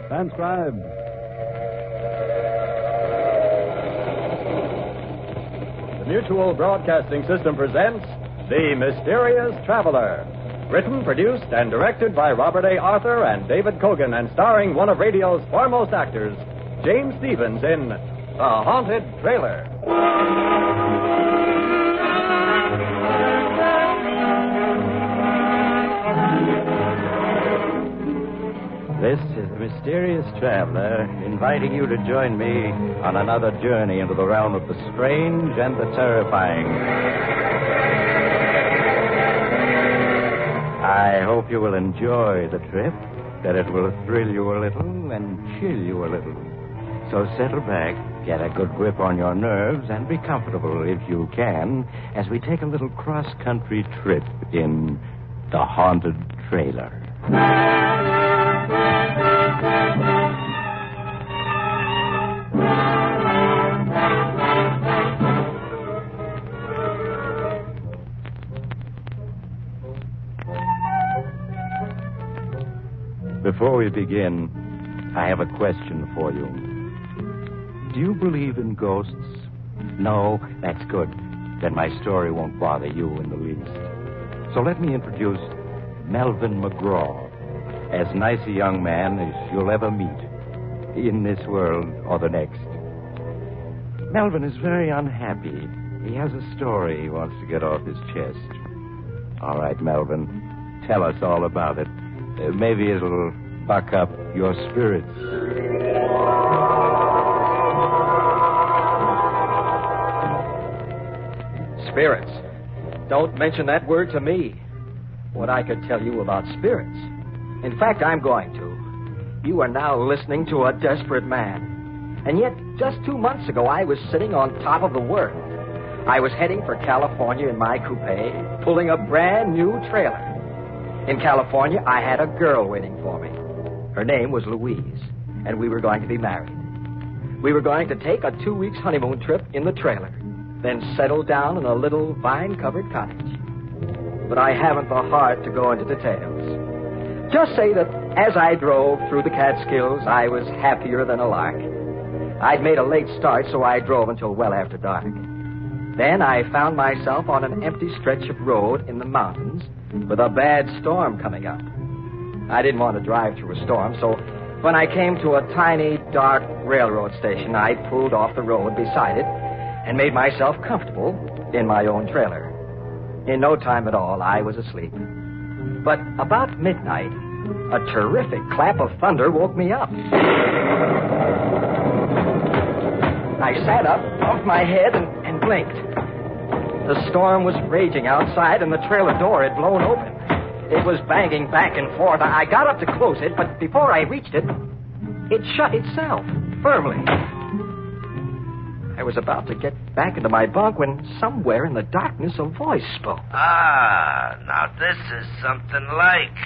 Transcribed. The Mutual Broadcasting System presents The Mysterious Traveler. Written, produced, and directed by Robert A. Arthur and David Kogan, and starring one of radio's foremost actors, James Stevens, in The Haunted Trailer. This is the Mysterious Traveler, inviting you to join me on another journey into the realm of the strange and the terrifying. I hope you will enjoy the trip, that it will thrill you a little and chill you a little. So settle back, get a good grip on your nerves, and be comfortable if you can, as we take a little cross-country trip in The Haunted Trailer. Before we begin, I have a question for you. Do you believe in ghosts? No? That's good. Then my story won't bother you in the least. So let me introduce Melvin McGraw, as nice a young man as you'll ever meet, in this world or the next. Melvin is very unhappy. He has a story he wants to get off his chest. All right, Melvin, tell us all about it. Maybe it'll buck up your spirits. Spirits? Don't mention that word to me. What I could tell you about spirits. In fact, I'm going to. You are now listening to a desperate man. And yet, just 2 months ago, I was sitting on top of the world. I was heading for California in my coupe, pulling a brand new trailer. In California, I had a girl waiting for me. Her name was Louise, and we were going to be married. We were going to take a 2-week honeymoon trip in the trailer, then settle down in a little vine-covered cottage. But I haven't the heart to go into details. Just say that as I drove through the Catskills, I was happier than a lark. I'd made a late start, so I drove until well after dark. Then I found myself on an empty stretch of road in the mountains with a bad storm coming up. I didn't want to drive through a storm, so when I came to a tiny, dark railroad station, I pulled off the road beside it and made myself comfortable in my own trailer. In no time at all, I was asleep. But about midnight, a terrific clap of thunder woke me up. I sat up, bumped my head, and blinked. The storm was raging outside, and the trailer door had blown open. It was banging back and forth. I got up to close it, but before I reached it, it shut itself, firmly. I was about to get back into my bunk when somewhere in the darkness a voice spoke. Ah, now this is something like.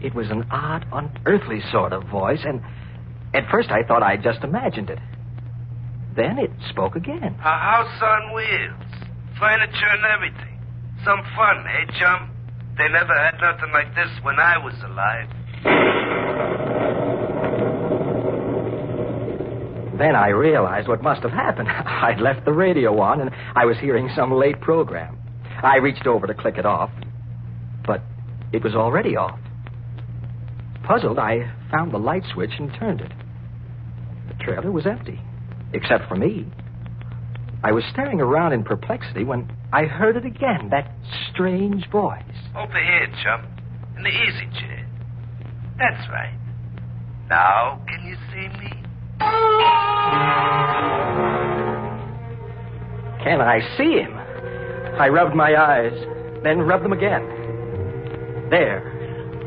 It was an odd, unearthly sort of voice, and at first I thought I'd just imagined it. Then it spoke again. A house on wheels. Furniture and everything. Some fun, eh, chum? They never had nothing like this when I was alive. Then I realized what must have happened. I'd left the radio on, and I was hearing some late program. I reached over to click it off, but it was already off. Puzzled, I found the light switch and turned it. The trailer was empty, except for me. I was staring around in perplexity when I heard it again, that strange voice. Over here, chum. In the easy chair. That's right. Now, can you see me? Can I see him? I rubbed my eyes, then rubbed them again. There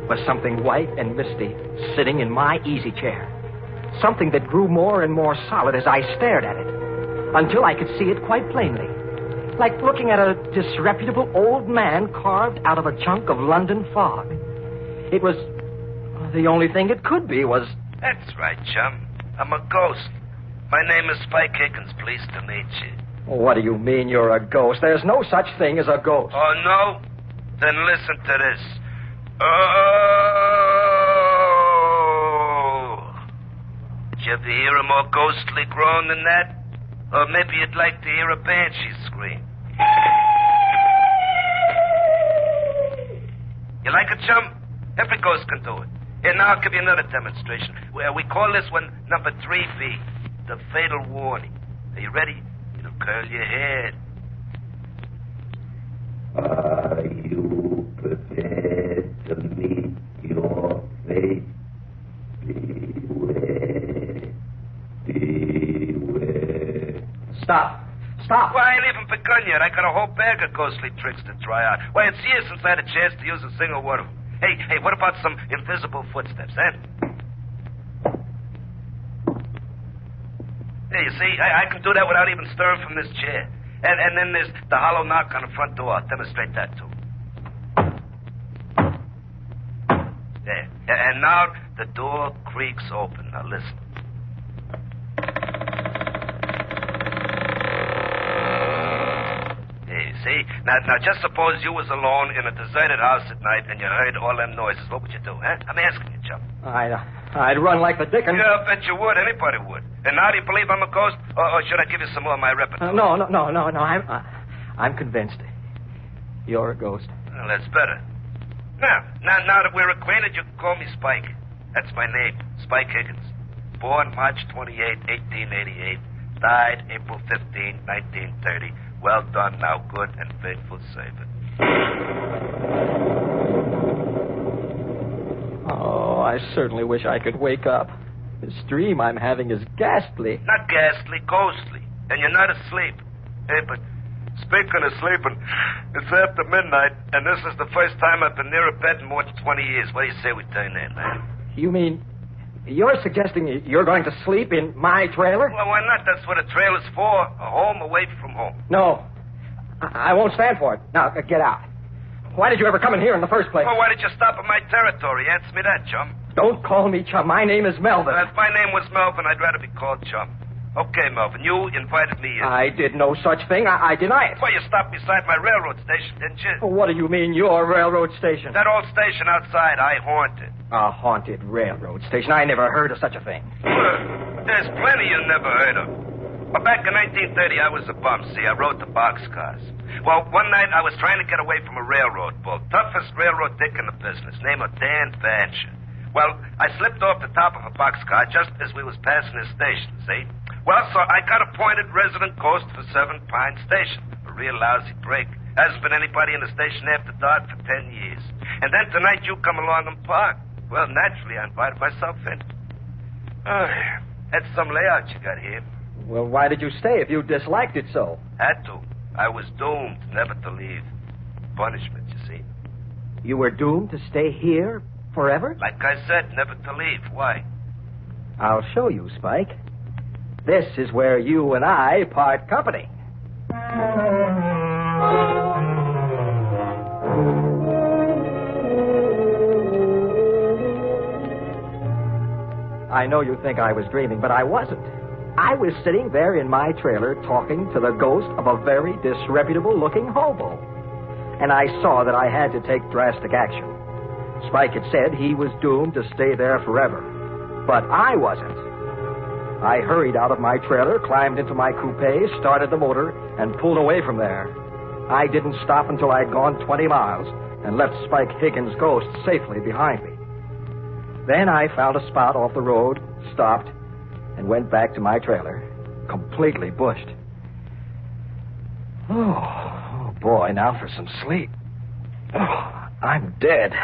was something white and misty sitting in my easy chair. Something that grew more and more solid as I stared at it, until I could see it quite plainly. Like looking at a disreputable old man carved out of a chunk of London fog. It was... the only thing it could be was... That's right, chum. I'm a ghost. My name is Spike Higgins. Pleased to meet you. What do you mean you're a ghost? There's no such thing as a ghost. Oh, no? Then listen to this. Oh, you ever hear a more ghostly groan than that? Or maybe you'd like to hear a banshee scream. You like it, chum? Every ghost can do it. Here, now I'll give you another demonstration. We call this one number 3B, the fatal warning. Are you ready? It'll curl your head. Are you prepared to meet your fate? Beware. Beware. Stop. Stop. Well, I ain't even begun yet. I got a whole bag of ghostly tricks to try out. Why, it's years since I had a chance to use a single one of them. Hey, what about some invisible footsteps, eh? Hey, you see, I can do that without even stirring from this chair. And then there's the hollow knock on the front door. I'll demonstrate that, too. There. And now the door creaks open. Now, listen. See? Now, just suppose you was alone in a deserted house at night and you heard all them noises. What would you do, huh? I'm asking you, chum. I'd run like the dickens. Yeah, I bet you would. Anybody would. And now do you believe I'm a ghost? Or should I give you some more of my repertoire? No. I'm convinced. You're a ghost. Well, that's better. Now that we're acquainted, you can call me Spike. That's my name, Spike Higgins. Born March 28, 1888. Died April 15, 1930. Well done, now good and faithful servant. Oh, I certainly wish I could wake up. This dream I'm having is ghastly. Not ghastly, ghostly. And you're not asleep. Hey, but speaking of sleeping, it's after midnight, and this is the first time I've been near a bed in more than 20 years. What do you say we turn in, man? You mean you're suggesting you're going to sleep in my trailer? Well, why not? That's what a trailer's for. A home away from home. No. I won't stand for it. Now, get out. Why did you ever come in here in the first place? Well, why did you stop at my territory? Answer me that, chum. Don't call me chum. My name is Melvin. Well, if my name was Melvin, I'd rather be called chum. Okay, Melvin, you invited me in. I did no such thing. I deny it. Well, you stopped beside my railroad station, didn't you? What do you mean, your railroad station? That old station outside, I haunted. A haunted railroad station? I never heard of such a thing. There's plenty you never heard of. But back in 1930, I was a bum, see. I rode the boxcars. Well, one night I was trying to get away from a railroad bull. Toughest railroad dick in the business, name of Dan Bancher. Well, I slipped off the top of a boxcar just as we was passing his station, see? Well, so I got appointed resident ghost for 7 Pine Station. A real lousy break. Hasn't been anybody in the station after dark for 10 years. And then tonight you come along and park. Well, naturally, I invited myself in. That's some layout you got here. Well, why did you stay if you disliked it so? Had to. I was doomed never to leave. Punishment, you see. You were doomed to stay here forever? Like I said, never to leave. Why? I'll show you, Spike. This is where you and I part company. I know you think I was dreaming, but I wasn't. I was sitting there in my trailer talking to the ghost of a very disreputable-looking hobo. And I saw that I had to take drastic action. Spike had said he was doomed to stay there forever. But I wasn't. I hurried out of my trailer, climbed into my coupe, started the motor, and pulled away from there. I didn't stop until I'd gone 20 miles and left Spike Higgins' ghost safely behind me. Then I found a spot off the road, stopped, and went back to my trailer, completely bushed. Oh, boy, now for some sleep. Oh, I'm dead.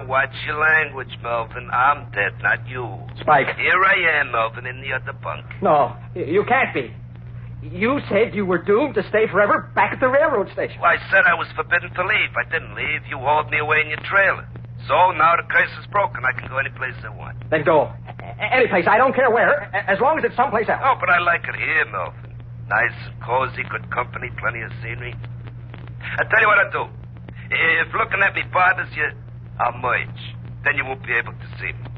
Watch your language, Melvin. I'm dead, not you. Spike. Here I am, Melvin, in the other bunk. No, you can't be. You said you were doomed to stay forever back at the railroad station. Well, I said I was forbidden to leave. I didn't leave. You hauled me away in your trailer. So now the curse is broken. I can go any place I want. Then go. Any place. I don't care where, as long as it's someplace else. Oh, but I like it here, Melvin. Nice and cozy, good company, plenty of scenery. I'll tell you what I'll do. If looking at me bothers you, I'll merge. Then you won't be able to see me.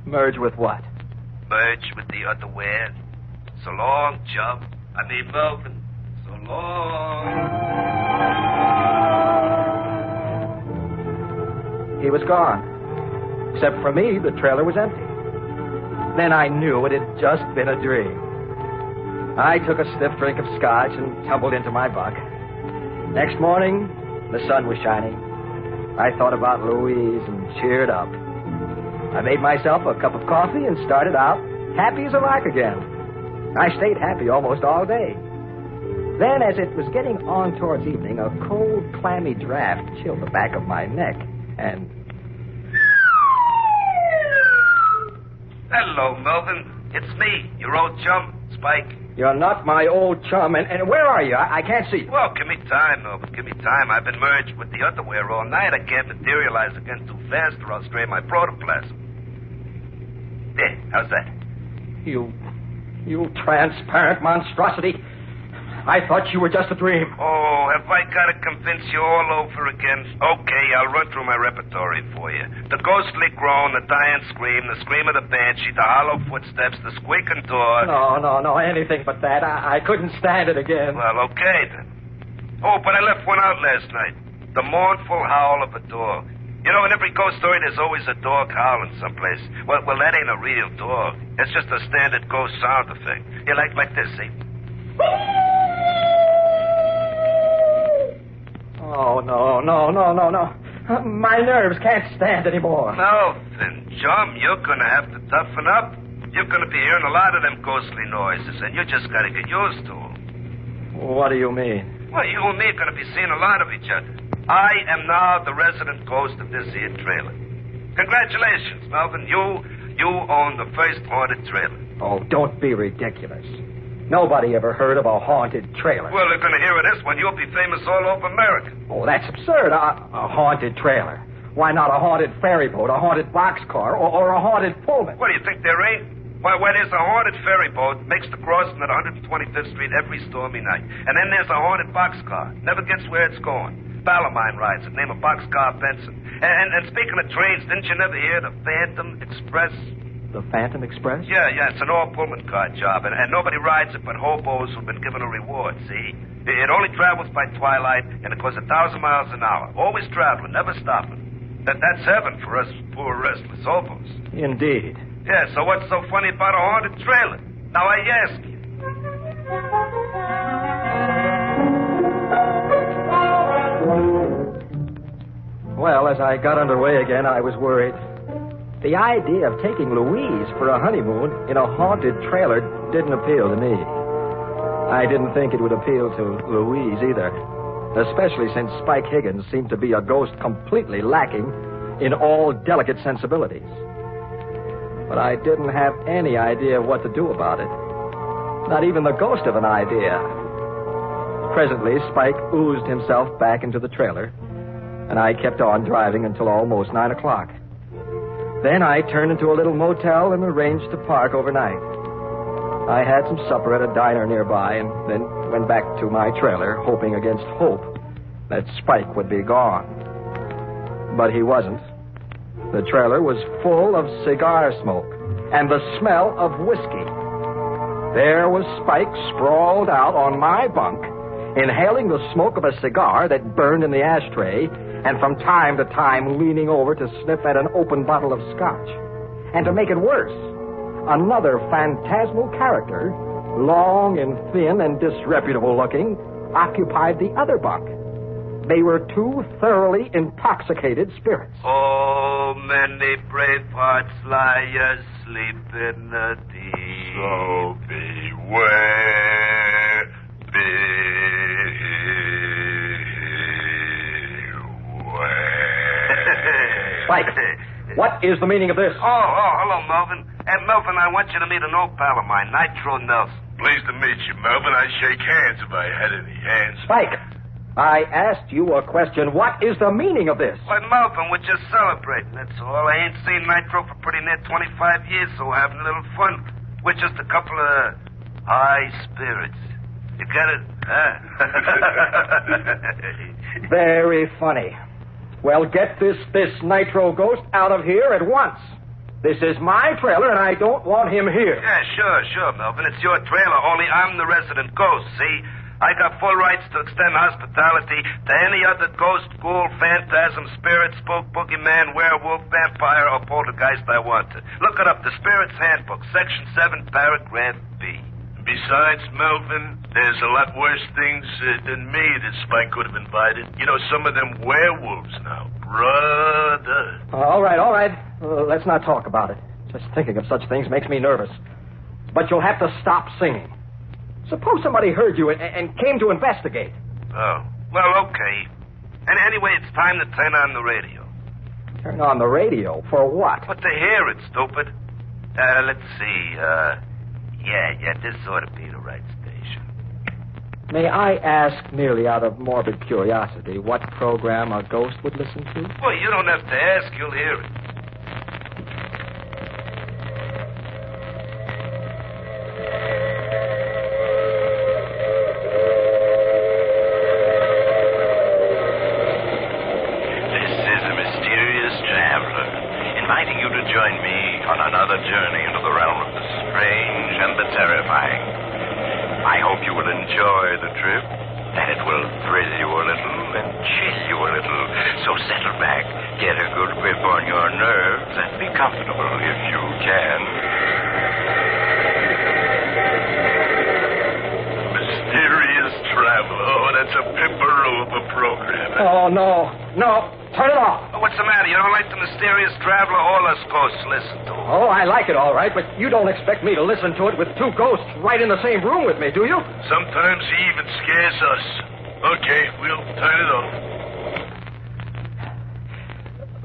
Merge with what? Merge with the other world. So long, chum. I mean, Melvin. So long. He was gone. Except for me, the trailer was empty. Then I knew it had just been a dream. I took a stiff drink of scotch and tumbled into my bunk. Next morning, the sun was shining. I thought about Louise and cheered up. I made myself a cup of coffee and started out happy as a lark again. I stayed happy almost all day. Then, as it was getting on towards evening, a cold, clammy draft chilled the back of my neck, and... Hello, Melvin. It's me, your old chum, Spike. You're not my old chum, and where are you? I can't see you. Well, give me time, Melvin. Give me time. I've been merged with the underwear all night. I can't materialize again too fast or I'll strain my protoplasm. There, how's that? You transparent monstrosity. I thought you were just a dream. Oh, have I got to convince you all over again? Okay, I'll run through my repertory for you. The ghostly groan, the dying scream, the scream of the banshee, the hollow footsteps, the squeaking door. No, anything but that. I couldn't stand it again. Well, okay, then. Oh, but I left one out last night. The mournful howl of a dog. You know, in every ghost story, there's always a dog howling someplace. Well, that ain't a real dog. It's just a standard ghost sound effect. Yeah, like this, see? Oh, no. My nerves can't stand anymore. Melvin, chum, you're going to have to toughen up. You're going to be hearing a lot of them ghostly noises, and you just got to get used to them. What do you mean? Well, you and me are going to be seeing a lot of each other. I am now the resident ghost of this here trailer. Congratulations, Melvin. You own the first haunted trailer. Oh, don't be ridiculous. Nobody ever heard of a haunted trailer. Well, they're going to hear of this one. You'll be famous all over America. Oh, that's absurd. A haunted trailer. Why not a haunted ferry boat, a haunted boxcar, or a haunted Pullman? What do you think there ain't? Why, there's a haunted ferry boat makes the crossing at 125th Street every stormy night. And then there's a haunted boxcar. Never gets where it's going. Mine rides it, name a boxcar Benson. And speaking of trains, didn't you never hear the Phantom Express? The Phantom Express? Yeah, it's an all-Pullman car job, and nobody rides it but hobos who've been given a reward, see? It only travels by twilight, and it goes 1,000 miles an hour. Always traveling, never stopping. That's heaven for us poor restless hobos. Indeed. Yeah, so what's so funny about a haunted trailer? Now I ask you. Well, as I got underway again, I was worried. The idea of taking Louise for a honeymoon in a haunted trailer didn't appeal to me. I didn't think it would appeal to Louise either, especially since Spike Higgins seemed to be a ghost completely lacking in all delicate sensibilities. But I didn't have any idea what to do about it. Not even the ghost of an idea. Presently, Spike oozed himself back into the trailer, and I kept on driving until almost 9 o'clock. Then I turned into a little motel and arranged to park overnight. I had some supper at a diner nearby and then went back to my trailer, hoping against hope that Spike would be gone. But he wasn't. The trailer was full of cigar smoke and the smell of whiskey. There was Spike sprawled out on my bunk, inhaling the smoke of a cigar that burned in the ashtray, and from time to time leaning over to sniff at an open bottle of scotch. And to make it worse, another phantasmal character, long and thin and disreputable looking, occupied the other bunk. They were two thoroughly intoxicated spirits. Oh, many brave hearts lie asleep in the deep. So beware, Spike, what is the meaning of this? Oh, hello, Melvin. Melvin, I want you to meet an old pal of mine, Nitro Nelson. Pleased to meet you, Melvin. I'd shake hands if I had any hands. Spike, I asked you a question. What is the meaning of this? Why, Melvin, we're just celebrating, that's all. I ain't seen Nitro for pretty near 25 years, so we're having a little fun. We're just a couple of high spirits. You get it? Huh? Very funny. Well, get this Nitro ghost out of here at once. This is my trailer, and I don't want him here. Yeah, sure, Melvin. It's your trailer, only I'm the resident ghost, see? I got full rights to extend hospitality to any other ghost, ghoul, phantasm, spirit, spook, boogeyman, werewolf, vampire, or poltergeist I want to. Look it up, the Spirit's Handbook, Section 7, Paragraph B. Besides, Melvin, there's a lot worse things than me that Spike could have invited. You know, some of them werewolves now. Brother. All right. Let's not talk about it. Just thinking of such things makes me nervous. But you'll have to stop singing. Suppose somebody heard you and came to investigate. Oh, well, okay. And anyway, it's time to turn on the radio. Turn on the radio? For what? But to hear it, stupid. Let's see. Yeah, this ought to be the right station. May I ask, merely out of morbid curiosity, what program a ghost would listen to? Well, you don't have to ask. You'll hear it. Join me on another journey into the realm of the strange and the terrifying. I hope you will enjoy the trip, that it will thrill you a little and chill you a little. So settle back, get a good grip on your nerves, and be comfortable if you can. Mysterious Traveler. Oh, that's a pimperoo of a program. Oh, no. Turn it off. Oh, what's the matter? You don't like the Mysterious Traveler? All us ghosts listen to it. Oh, I like it all right, but you don't expect me to listen to it with two ghosts right in the same room with me, do you? Sometimes he even scares us. Okay, we'll turn it off.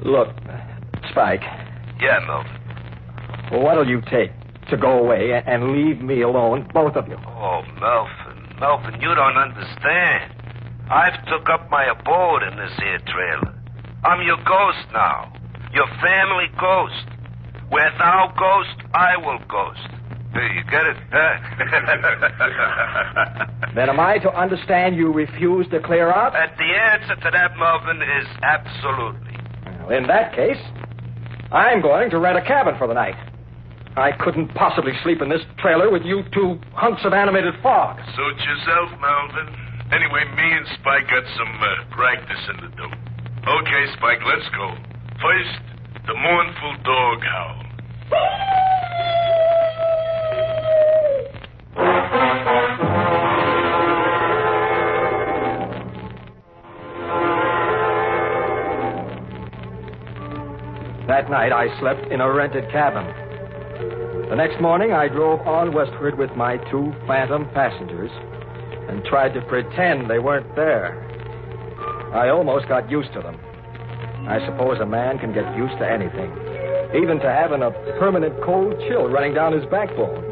Look, Spike. Yeah, Melvin. What'll you take to go away and leave me alone, both of you? Oh, Melvin, you don't understand. I've took up my abode in this here trailer. I'm your ghost now. Your family ghost. Where thou ghost, I will ghost. Hey, you get it? Then am I to understand you refuse to clear out? And the answer to that, Melvin, is absolutely. Well, in that case, I'm going to rent a cabin for the night. I couldn't possibly sleep in this trailer with you two hunks of animated fog. Suit yourself, Melvin. Anyway, me and Spike got some practice in the do. Okay, Spike, let's go. First, the mournful dog howl. That night, I slept in a rented cabin. The next morning, I drove on westward with my two phantom passengers and tried to pretend they weren't there. I almost got used to them. I suppose a man can get used to anything, even to having a permanent cold chill running down his backbone.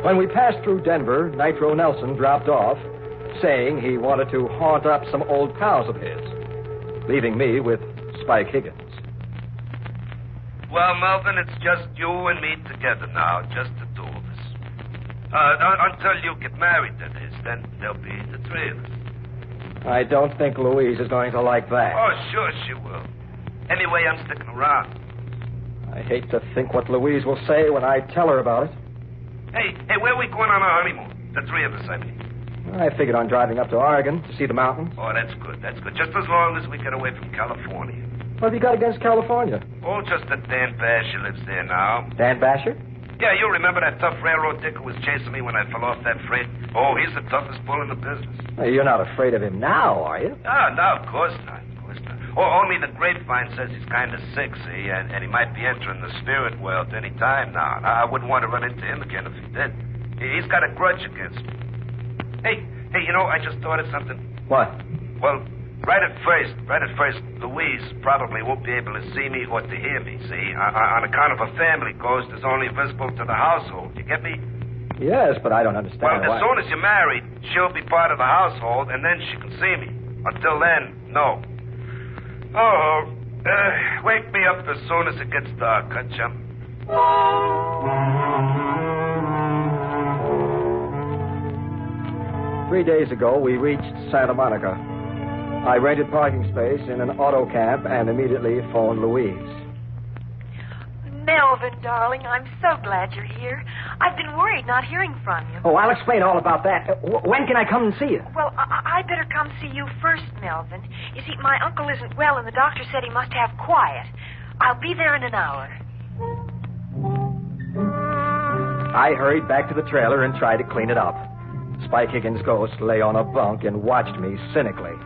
When we passed through Denver, Nitro Nelson dropped off, saying he wanted to haunt up some old pals of his, leaving me with Spike Higgins. Well, Melvin, it's just you and me together now, just the two of us. Until you get married, that is, then there'll be the three of us. I don't think Louise is going to like that. Oh, sure she will. Anyway, I'm sticking around. I hate to think what Louise will say when I tell her about it. Hey, where are we going on our honeymoon? The three of us, I mean. I figured on driving up to Oregon to see the mountains. Oh, that's good. Just as long as we get away from California. What have you got against California? Oh, just that Dan Basher lives there now. Dan Basher? Yeah, you remember that tough railroad dick who was chasing me when I fell off that freight? Oh, he's the toughest bull in the business. Well, you're not afraid of him now, are you? No, of course not. Oh, only the grapevine says he's kind of sick, see, and he might be entering the spirit world any time now. I wouldn't want to run into him again if he did. He's got a grudge against me. Hey, I just thought of something. What? Well, right at first, Louise probably won't be able to see me or to hear me, see? On account of a family ghost is only visible to the household. You get me? Yes, but I don't understand why. Well, as soon as you're married, she'll be part of the household, and then she can see me. Until then, no. Oh, wake me up as soon as it gets dark, huh, chum? 3 days ago, we reached Santa Monica. I rented parking space in an auto camp and immediately phoned Louise. Melvin. Melvin, darling, I'm so glad you're here. I've been worried not hearing from you. Oh, I'll explain all about that. When can I come and see you? Well, I'd better come see you first, Melvin. You see, my uncle isn't well, and the doctor said he must have quiet. I'll be there in an hour. I hurried back to the trailer and tried to clean it up. Spike Higgins' ghost lay on a bunk and watched me cynically.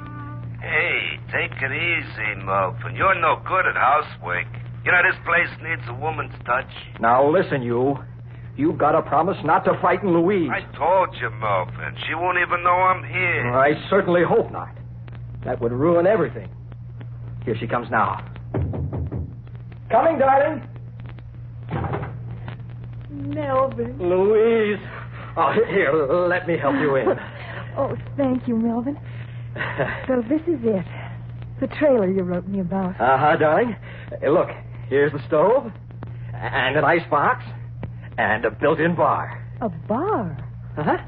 Hey, take it easy, Melvin. You're no good at housework. You know, this place needs a woman's touch. Now, listen, you. You've got to promise not to frighten Louise. I told you, Melvin. She won't even know I'm here. I certainly hope not. That would ruin everything. Here she comes now. Coming, darling. Melvin. Louise. Oh, here, let me help you in. Oh, thank you, Melvin. So this is it. The trailer you wrote me about. Uh-huh, darling. Look, here's the stove, and an icebox, and a built-in bar. A bar? Uh-huh.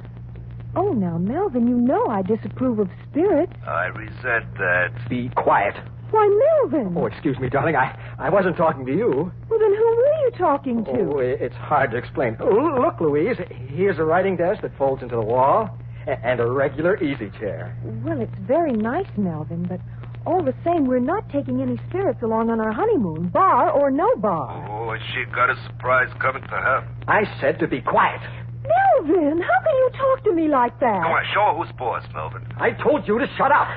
Oh, now, Melvin, you know I disapprove of spirits. I resent that. Be quiet. Why, Melvin. Oh, excuse me, darling. I wasn't talking to you. Well, then who were you talking to? Oh, it's hard to explain. Oh, look, Louise, here's a writing desk that folds into the wall, and a regular easy chair. Well, it's very nice, Melvin, but all the same, we're not taking any spirits along on our honeymoon, bar or no bar. Oh, she got a surprise coming to her. I said to be quiet. Melvin, how can you talk to me like that? Come on, show her who's boss, Melvin. I told you to shut up.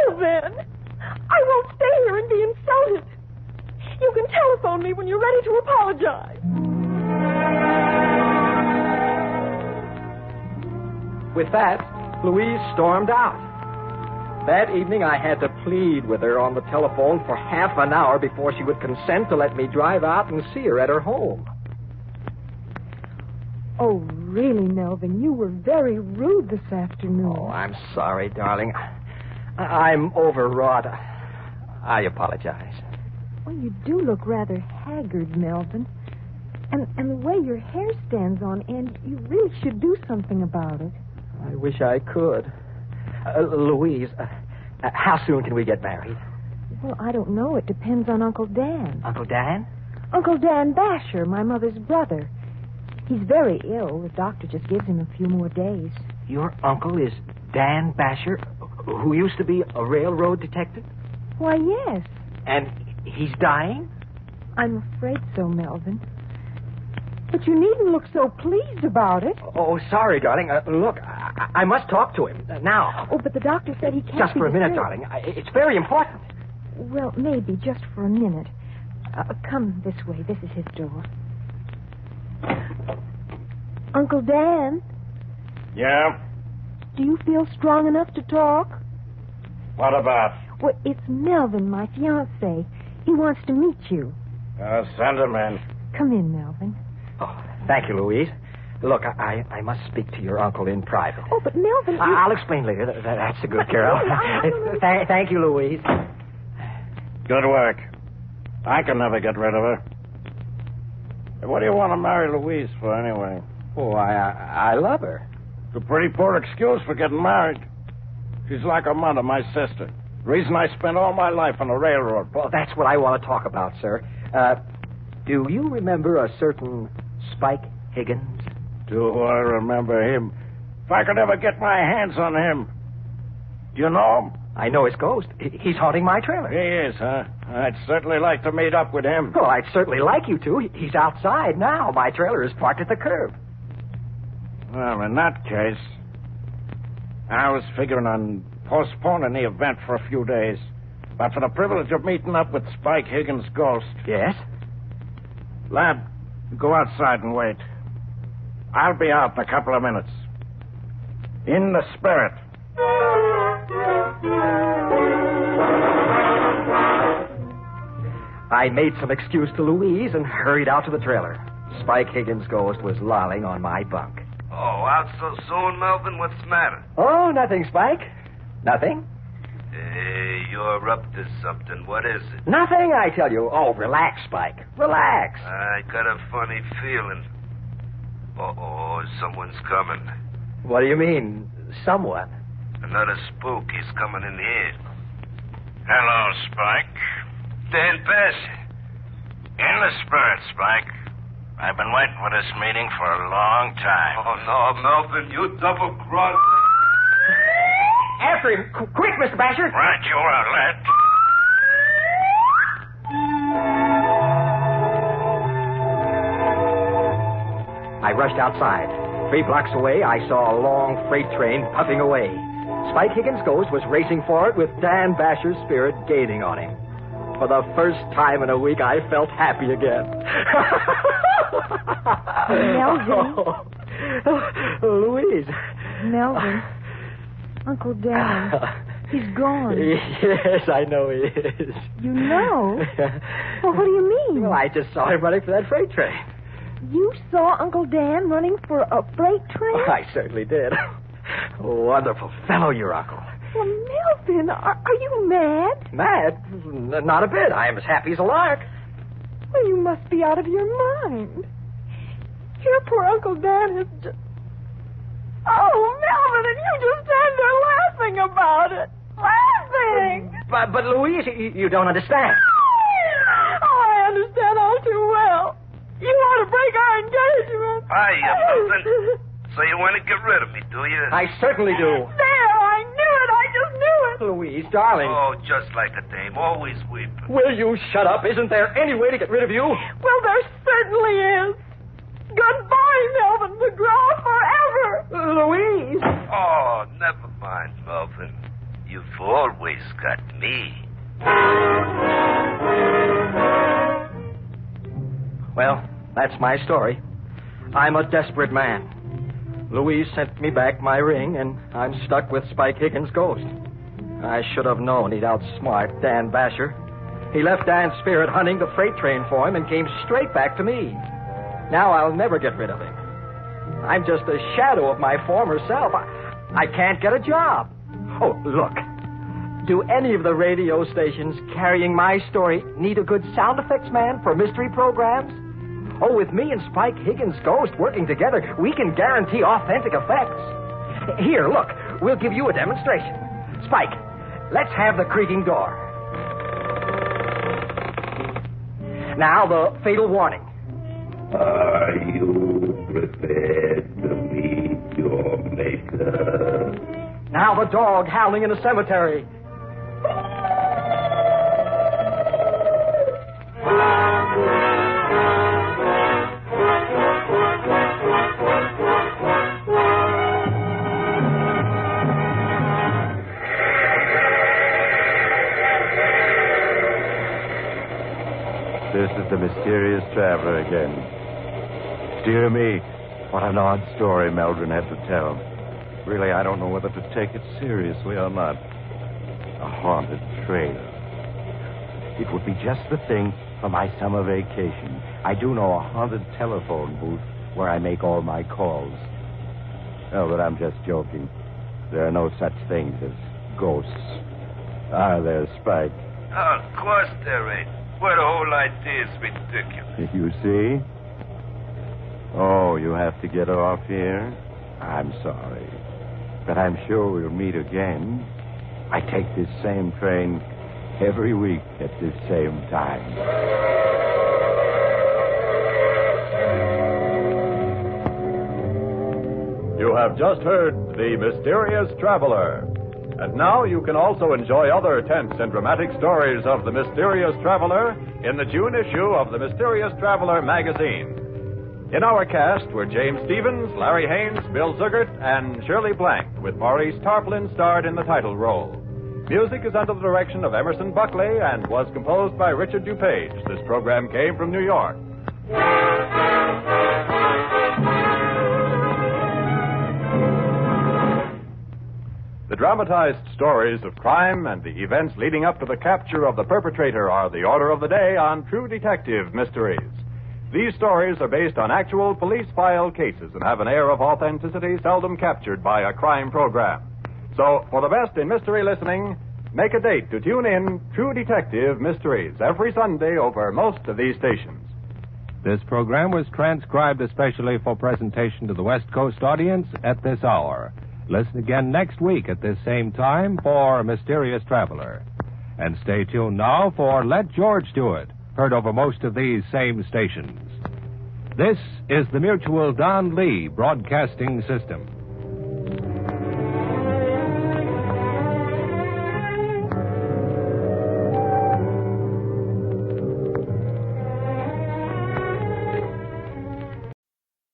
Melvin! I won't stay here and be insulted. You can telephone me when you're ready to apologize. With that, Louise stormed out. That evening, I had to plead with her on the telephone for half an hour before she would consent to let me drive out and see her at her home. Oh, really, Melvin, you were very rude this afternoon. Oh, I'm sorry, darling. I'm overwrought. I apologize. Well, you do look rather haggard, Melvin. And the way your hair stands on end, you really should do something about it. I wish I could. Louise, how soon can we get married? Well, I don't know. It depends on Uncle Dan. Uncle Dan? Uncle Dan Basher, my mother's brother. He's very ill. The doctor just gives him a few more days. Your uncle is Dan Basher, who used to be a railroad detective? Why, yes. And he's dying? I'm afraid so, Melvin. But you needn't look so pleased about it. Oh, sorry, darling. Look, I must talk to him now. Oh, but the doctor said he can't. Just for a minute, disturbed. darling. It's very important. Well, maybe just for a minute. Come this way. This is his door. Uncle Dan? Yeah? Do you feel strong enough to talk? What about? Well, it's Melvin, my fiancé. He wants to meet you. Send him in. Come in, Melvin. Oh, thank you, Louise. Look, I must speak to your uncle in private. Oh, but Melvin... I'll explain later. That's a good girl. Thank you, Louise. Good work. I can never get rid of her. What do you want to marry Louise for, anyway? Oh, I love her. It's a pretty poor excuse for getting married. She's like a mother, my sister. The reason I spent all my life on the railroad. Well, that's what I want to talk about, sir. Do you remember a certain Spike Higgins? Do I remember him? If I could ever get my hands on him. Do you know him? I know his ghost. He's haunting my trailer. He is, huh? I'd certainly like to meet up with him. Well, I'd certainly like you to. He's outside now. My trailer is parked at the curb. Well, in that case, I was figuring on postponing the event for a few days. But for the privilege of meeting up with Spike Higgins' ghost. Yes? Lad, go outside and wait. I'll be out in a couple of minutes. In the spirit. I made some excuse to Louise and hurried out to the trailer. Spike Higgins' ghost was lolling on my bunk. Oh, out so soon, Melvin? What's the matter? Oh, nothing, Spike. Nothing. Hey, you're up to something. What is it? Nothing, I tell you. Oh, relax, Spike. Relax. I got a funny feeling. Oh, someone's coming. What do you mean, someone? Another spook. He's coming in here. Hello, Spike. Dan Basher. In the spirit, Spike. I've been waiting for this meeting for a long time. Oh, no, Melvin, you double-crossed. After him. Quick, Mr. Basher. Right, you are, lad. I rushed outside. 3 blocks away, I saw a long freight train puffing away. Spike Higgins' ghost was racing for it with Dan Basher's spirit gaining on him. For the first time in a week, I felt happy again. Melvin. Louise. Melvin. Uncle Dan. He's gone. Yes, I know he is. You know? Well, what do you mean? Well, I just saw him running for that freight train. You saw Uncle Dan running for a freight train? Oh, I certainly did. Wonderful fellow, your uncle. Well, Melvin, are you mad? Mad? Not a bit. I am as happy as a lark. Well, you must be out of your mind. Your poor Uncle Dan has just... Oh, Melvin, and you just stand there laughing about it. Laughing! But Louise, you don't understand. Oh, I understand all too well. You want to break our engagement. Hiya, Melvin. So you want to get rid of me, do you? I certainly do. There, I knew it. I just knew it. Louise, darling. Oh, just like a dame, always weeping. Will you shut up? Isn't there any way to get rid of you? Well, there certainly is. Goodbye, Melvin McGraw, forever. Louise. Oh, never mind, Melvin. You've always got me. Well, that's my story. I'm a desperate man. Louise sent me back my ring, and I'm stuck with Spike Higgins' ghost. I should have known he'd outsmart Dan Basher. He left Dan's spirit hunting the freight train for him and came straight back to me. Now I'll never get rid of him. I'm just a shadow of my former self. I can't get a job. Oh, look. Do any of the radio stations carrying my story need a good sound effects man for mystery programs? Oh, with me and Spike Higgins' ghost working together, we can guarantee authentic effects. Here, look. We'll give you a demonstration. Spike, let's have the creaking door. Now, the fatal warning. Are you prepared to meet your maker? Now the dog howling in a cemetery. This is the mysterious traveler again. Dear me, what an odd story Meldrum had to tell. Really, I don't know whether to take it seriously or not. A haunted trail. It would be just the thing for my summer vacation. I do know a haunted telephone booth where I make all my calls. Oh, but I'm just joking. There are no such things as ghosts. Are there, Spike? Oh, of course there ain't. Well, the whole idea is ridiculous. You see? Oh, you have to get off here? I'm sorry. But I'm sure we'll meet again. I take this same train every week at this same time. You have just heard The Mysterious Traveler. And now you can also enjoy other tense and dramatic stories of The Mysterious Traveler in the June issue of The Mysterious Traveler magazine. In our cast were James Stevens, Larry Haynes, Bill Zugert, and Shirley Blank, with Maurice Tarplin starred in the title role. Music is under the direction of Emerson Buckley and was composed by Richard DuPage. This program came from New York. The dramatized stories of crime and the events leading up to the capture of the perpetrator are the order of the day on True Detective Mysteries. These stories are based on actual police file cases and have an air of authenticity seldom captured by a crime program. So, for the best in mystery listening, make a date to tune in True Detective Mysteries every Sunday over most of these stations. This program was transcribed especially for presentation to the West Coast audience at this hour. Listen again next week at this same time for Mysterious Traveler. And stay tuned now for Let George Do It, heard over most of these same stations. This is the Mutual Don Lee Broadcasting System.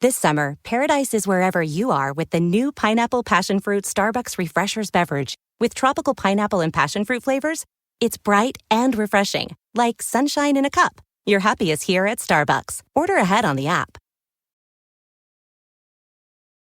This summer, paradise is wherever you are with the new Pineapple Passion Fruit Starbucks Refreshers beverage. With tropical pineapple and passion fruit flavors, it's bright and refreshing, like sunshine in a cup. Your happy is here at Starbucks. Order ahead on the app.